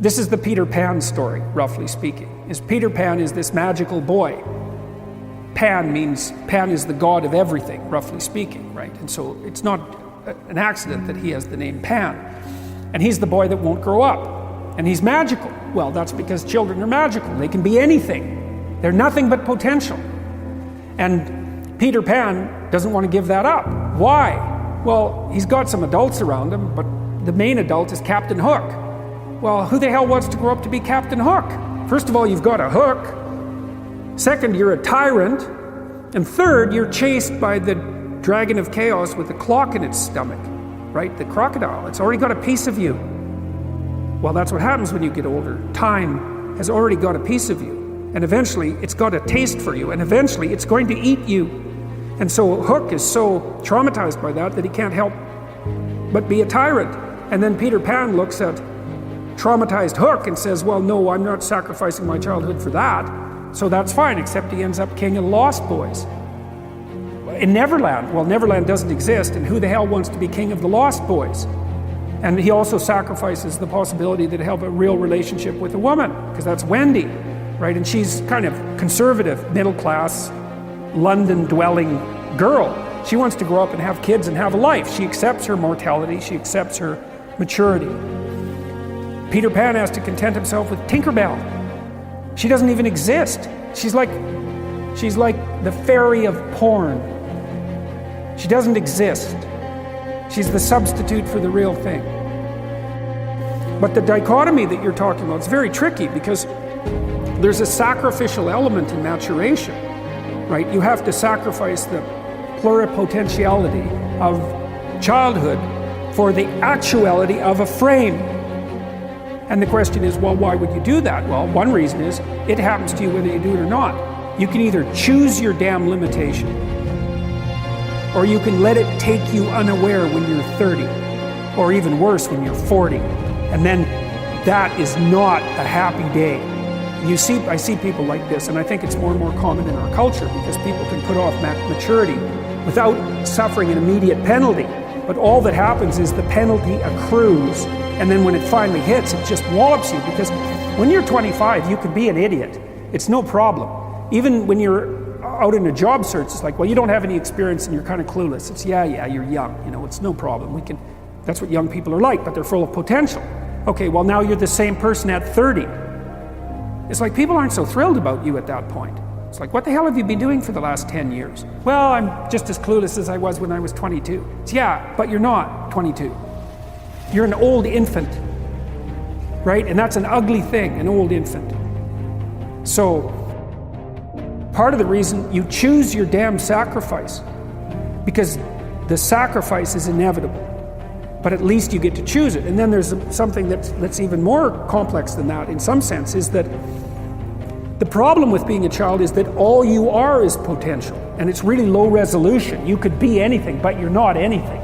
This is the Peter Pan story, roughly speaking. Peter Pan is this magical boy. Pan is the god of everything, roughly speaking, right? And so it's not an accident that he has the name Pan. And he's the boy that won't grow up. And he's magical. Well, that's because children are magical. They can be anything. They're nothing but potential. And Peter Pan doesn't want to give that up. Why? Well, he's got some adults around him, but the main adult is Captain Hook. Well, who the hell wants to grow up to be Captain Hook? First of all, you've got a hook. Second, you're a tyrant. And third, you're chased by the dragon of chaos with a clock in its stomach, right? The crocodile. It's already got a piece of you. Well, that's what happens when you get older. Time has already got a piece of you. And eventually, it's got a taste for you. And eventually, it's going to eat you. And so Hook is so traumatized by that he can't help but be a tyrant. And then Peter Pan looks at traumatized Hook and says, well, no, I'm not sacrificing my childhood for that. So that's fine, except he ends up king of the Lost Boys. In Neverland, well, Neverland doesn't exist, and who the hell wants to be king of the Lost Boys? And he also sacrifices the possibility that he'll have a real relationship with a woman, because that's Wendy, right? And she's kind of conservative, middle-class, London-dwelling girl. She wants to grow up and have kids and have a life. She accepts her mortality, she accepts her maturity. Peter Pan has to content himself with Tinkerbell. She doesn't even exist. She's like the fairy of porn. She doesn't exist. She's the substitute for the real thing. But the dichotomy that you're talking about is very tricky, because there's a sacrificial element in maturation, right? You have to sacrifice the pluripotentiality of childhood for the actuality of a frame. And the question is, well, why would you do that? Well, one reason is it happens to you whether you do it or not. You can either choose your damn limitation, or you can let it take you unaware when you're 30, or even worse, when you're 40. And then that is not a happy day. I see people like this, and I think it's more and more common in our culture, because people can put off maturity without suffering an immediate penalty. But all that happens is the penalty accrues, and then when it finally hits, it just wallops you. Because when you're 25, you could be an idiot. It's no problem. Even when you're out in a job search, it's like, well, you don't have any experience and you're kind of clueless. It's, yeah, you're young. It's no problem. That's what young people are like, but they're full of potential. Okay, well, now you're the same person at 30. It's like people aren't so thrilled about you at that point. It's like, what the hell have you been doing for the last 10 years? Well, I'm just as clueless as I was when I was 22. It's, yeah, but you're not 22. You're an old infant, right? And that's an ugly thing, an old infant. So, part of the reason you choose your damn sacrifice, because the sacrifice is inevitable, but at least you get to choose it. And then there's something that's even more complex than that, in some sense, is that the problem with being a child is that all you are is potential, and it's really low resolution. You could be anything, but you're not anything.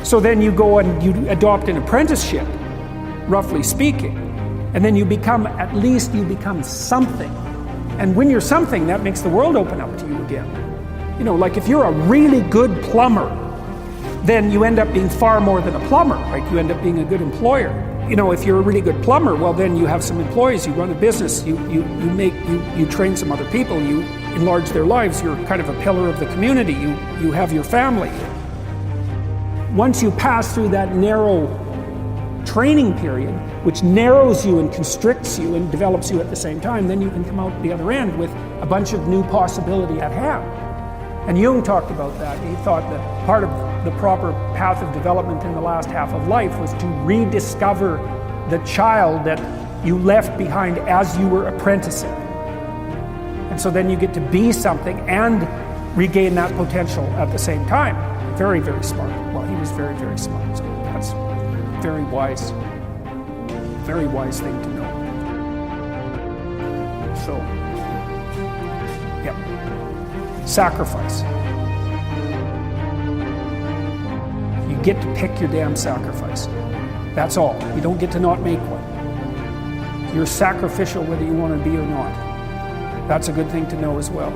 So then you go and you adopt an apprenticeship, roughly speaking, and then you become something. And when you're something, that makes the world open up to you again. Like if you're a really good plumber, then you end up being far more than a plumber, right? You end up being a good employer. If you're a really good plumber, well, then you have some employees, you run a business, you train some other people, you enlarge their lives, you're kind of a pillar of the community, you have your family. Once you pass through that narrow training period, which narrows you and constricts you and develops you at the same time, then you can come out the other end with a bunch of new possibility at hand. And Jung talked about that. He thought that part of the proper path of development in the last half of life was to rediscover the child that you left behind as you were apprenticing. And so then you get to be something and regain that potential at the same time. Very, very smart. Well, he was very, very smart. So that's a very wise thing to know. So, yeah. Sacrifice. You get to pick your damn sacrifice. That's all. You don't get to not make one. You're sacrificial whether you want to be or not. That's a good thing to know as well.